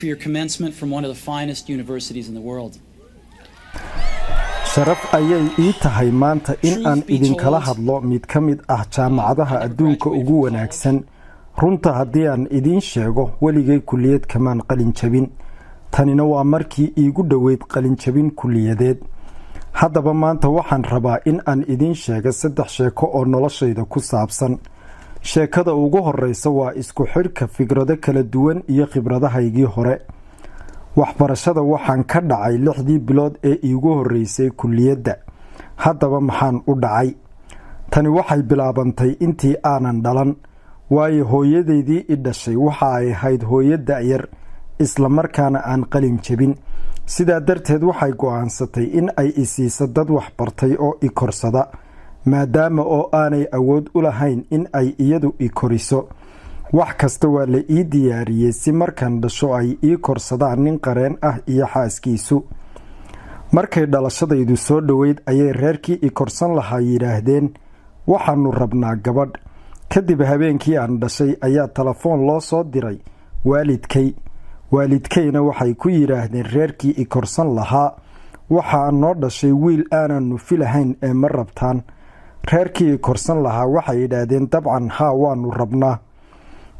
for your commencement from one of the finest universities in the world. sharaf ayay ii tahay maanta in aan idinkala hadlo mid ka mid ah jaamacadaha adduunka ugu wanaagsan. runta haddii aan idin sheego weligay kulliyad kamaan qalin jabin. tanina waa markii iigu dhoweyd qalin jabin kulliyadeed. haddaba maanta waxaan rabaa in aan idin sheego 3 sheeko oo noloshayda ku saabsan. sheekada ugu horeysa waa isku xidhka fikrado kala duwan iyo khibradahaygii hore. waxbarashada waxaan ka dhacay 6 bilood ee iigu horeysay kulliyadda. haddaba maxaan u dhacay? tani waxay bilaabantay intii aanan dhalan, waayo hooyadeydii i dhashay waxa ay ahayd hooyo da'yar isla markaana aan qalin jabin. sidaa darteed waxay go'aansatay in ay i siiso dad waxbartay oo i korsada, maadaama oo aanay awood u lahayn in ay iyadu i koriso. wax kasta waa la ii diyaariyey si markaan dhasho ay ii korsadaan nin qareen ah iyo xaaskiisu. markay dhalashadaydu soo dhoweyd ayay reerkii i korsan lahaa yidhaahdeen waxaanu rabnaa gabadh. kadib habeenkii aan dhashay ayaa telefoon loo soo diray waalidkayna waxay ku yidhaahdeen reerkii i korsan lahaa waxaa noo dhashay wiil aananu filahayn ee ma rabtaan. reerkii i korsan lahaa waxay yidhaahdeen dabcan haa waanu rabnaa.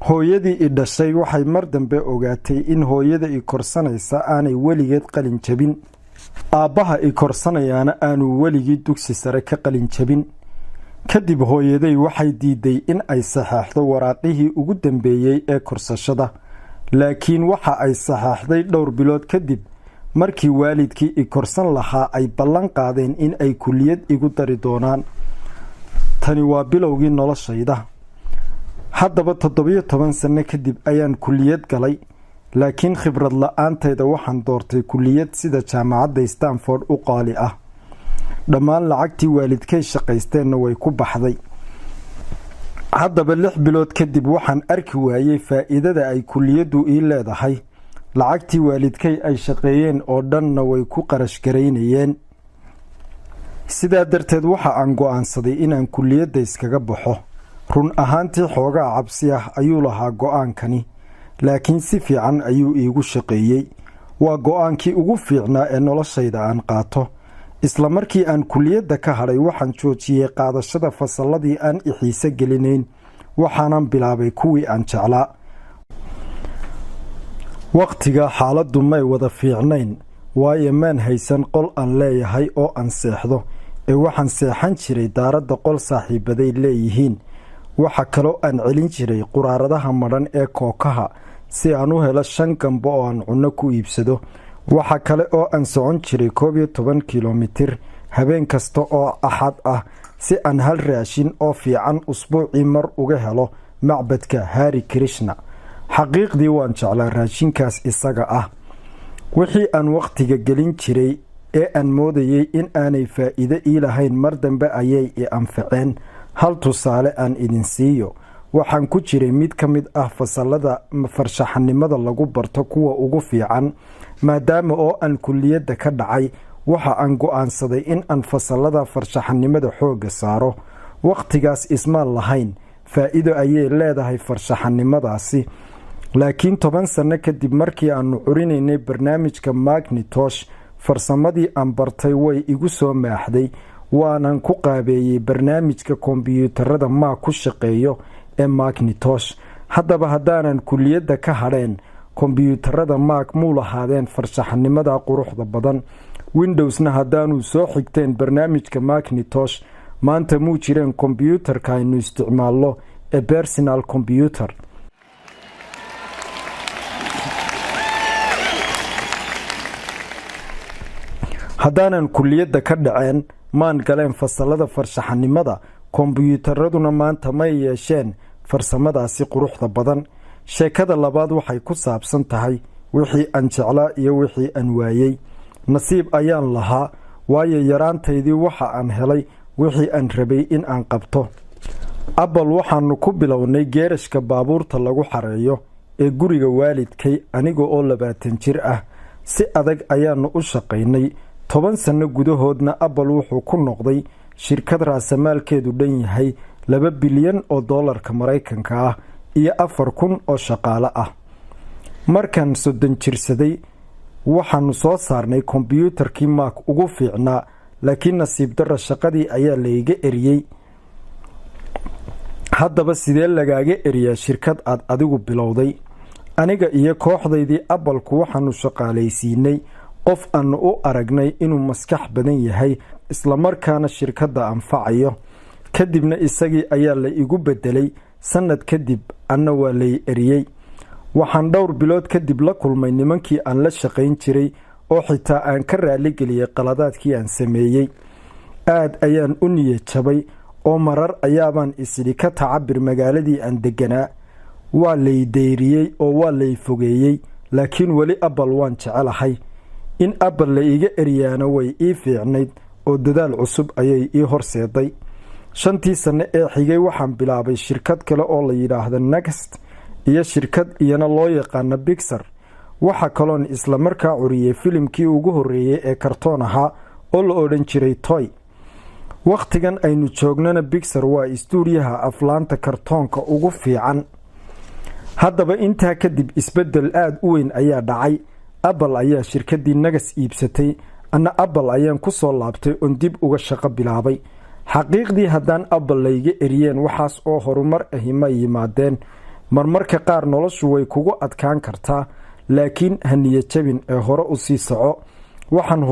hooyadii i dhashay waxay mar dambe ogaatay in hooyada i korsanaysa aanay weligeed qalin jabin, aabbaha i korsanayaana aanu weligii dugsi sare ka qalin jabin. kadib hooyaday waxay diiday in ay saxaaxdo waraaqihii ugu dambeeyey ee korsashada, laakiin waxa ay saxaaxday dhowr bilood kadib markii waalidkii i korsan lahaa ay ballan qaadeen in ay kulliyad igu dari doonaan. tani waa bilowgii noloshayda. haddaba 17 sano kadib ayaan kulliyad galay, laakiin khibrad la'aantayda waxaan doortay kulliyad sida jaamacadda Stanford u qaali ah. dhammaan lacagtii waalidkay shaqaysteenna way ku baxday. haddaba 6 bilood kadib waxaan arki waayey faa'iidada ay kulliyaddu ii leedahay. lacagtii waalidkay ay shaqeeyeen oo dhanna way ku qarash garaynayeen. sidaa darteed waxa aan go'aansaday inaan kulliyadda iskaga baxo. run ahaantii xoogaa cabsi ah ayuu lahaa go'aankani, laakiin si fiican ayuu iigu shaqeeyey. waa go'aankii ugu fiicnaa ee noloshayda aan qaato. isla markii aan kulliyadda ka hadhay waxaan joojiyey qaadashada fasalladii aan i xiise gelinayn, waxaanan bilaabay kuwii aan jeclaa. wakhtiga xaaladdu may wada fiicnayn, waayo maan haysan qol aan leeyahay oo aan seexdo, ee waxaan seexan jiray daaradda qol saaxiibaday leeyihiin. waxa kaloo aan celin jiray quraaradaha madhan ee kookaha si aan u helo 5 gambo oo aan cunno ku iibsado. waxa kale oo aan socon jiray 12 kilomitir habeen kasta oo axad ah si aan hal raashin oo fiican usbuucii mar uga helo macbadka Hari Krishna. xaqiiqdii waan jeclaa raashinkaas isaga ah. wixii aan wakhtiga gelin jiray ee aan moodayay in aanay faa'iido ii lahayn mar dambe ayay i anfaceen. hal tusaale aan idin siiyo. waxaan ku jiray mid ka mid ah fasallada farshaxanimada lagu barto kuwa ugu fiican. maadaama oo aan kulliyadda ka dhacay waxa aan go'aansaday in aan fasallada farshaxanimada xoogga saaro. wakhtigaas ismaan lahayn faa'iido ayay leedahay farshaxanimadaasi, laakiin 10 sano kadib markii aanu curinaynay barnaamijka Macintosh farsamadii aan bartay way igu soo maaxday. waanan ku qaabeeyey barnaamijka kombiyuutarada Mac ku shaqeeyo ee Macintosh. haddaba haddaanan kulliyadda ka hadheen kombiyuutarada Mac muu lahaadeen farshaxanimada quruxda badan. Windowsna haddaanu soo xigteen barnaamijka Macintosh maanta muu jireen kombiyuutarka aynu isticmaalno ee personal computer. haddaanan kulliyadda ka dhaceen maan galeen fasallada farshaxanimada, kombiyuutaraduna maanta may yeesheen farsamadaasi quruxda badan. sheekada labaad waxay ku saabsan tahay wixii aan jeclaa iyo wixii aan waayey. nasiib ayaan lahaa, waayo yaraantaydii waxa aan helay wixii aan rabay in aan qabto. Apple waxaanu ku bilownay geerashka baabuurta lagu xareeyo ee guriga waalidkay aniga oo 20 jir ah. si adag ayaanu u shaqaynay. 10 sano gudahoodna Apple wuxuu ku noqday shirkad raasamaalkeedu dhan yahay $2 bilyan oo Maraykanka ah iyo 4,000 oo shaqaale ah. markaan 30 jirsaday waxaanu soo saarnay kombiyuutarkii mac ugu fiicnaa laakiin nasiib darro shaqadii ayaa layga eriyey. haddaba sidee lagaaga eriyaa shirkad aad adigu bilowday? aniga iyo kooxdaydii Apple-ku waxaanu shaqaalaysiinay qof aanu u aragnay inuu maskax badan yahay isla markaana shirkadda anfacayo. kadibna isagii ayaa la igu bedelay. sanad kadib anna waa lay eriyey. waxaan dhowr bilood kadib la kulmay nimankii aan la shaqayn jiray oo xitaa aan ka raali geliyay qaladaadkii aan sameeyey. aad ayaan u niyad jabay oo marar ayaabaan isidhi ka tacabir magaaladii aan deganaa. waa lay deyriyey oo waa lay fogeeyey laakiin weli Apple waan jecelahay. in Apple la iga eriyaana way ii fiicnayd oo dadaal cusub ayay ii horseeday. 5 sano ee xigay waxaan bilaabay shirkad kale oo la yiraahdo Next iyo shirkad iyana loo yaqaan Pixar. waxa kaloon isla markaa curiyay filimkii ugu horeeyay ee kartoon ahaa oo la odhan jiray Toy. waqtigan aynu joognana Pixar waa istuuriyaha aflaanta kartoonka ugu fiican. haddaba intaa kadib isbedel aad u weyn ayaa dhacay. Apple ayaa shirkadii Next iibsatay. anna Apple ayaan ku soo laabtay oo dib uga shaqo bilaabay. xaqiiqdii haddaan Apple layga eriyeen waxaas oo horumar ahi ma yimaadeen. marmarka qaar noloshu way kugu adkaan kartaa laakiin ha niyad jabin ee hore u sii soco. waxaan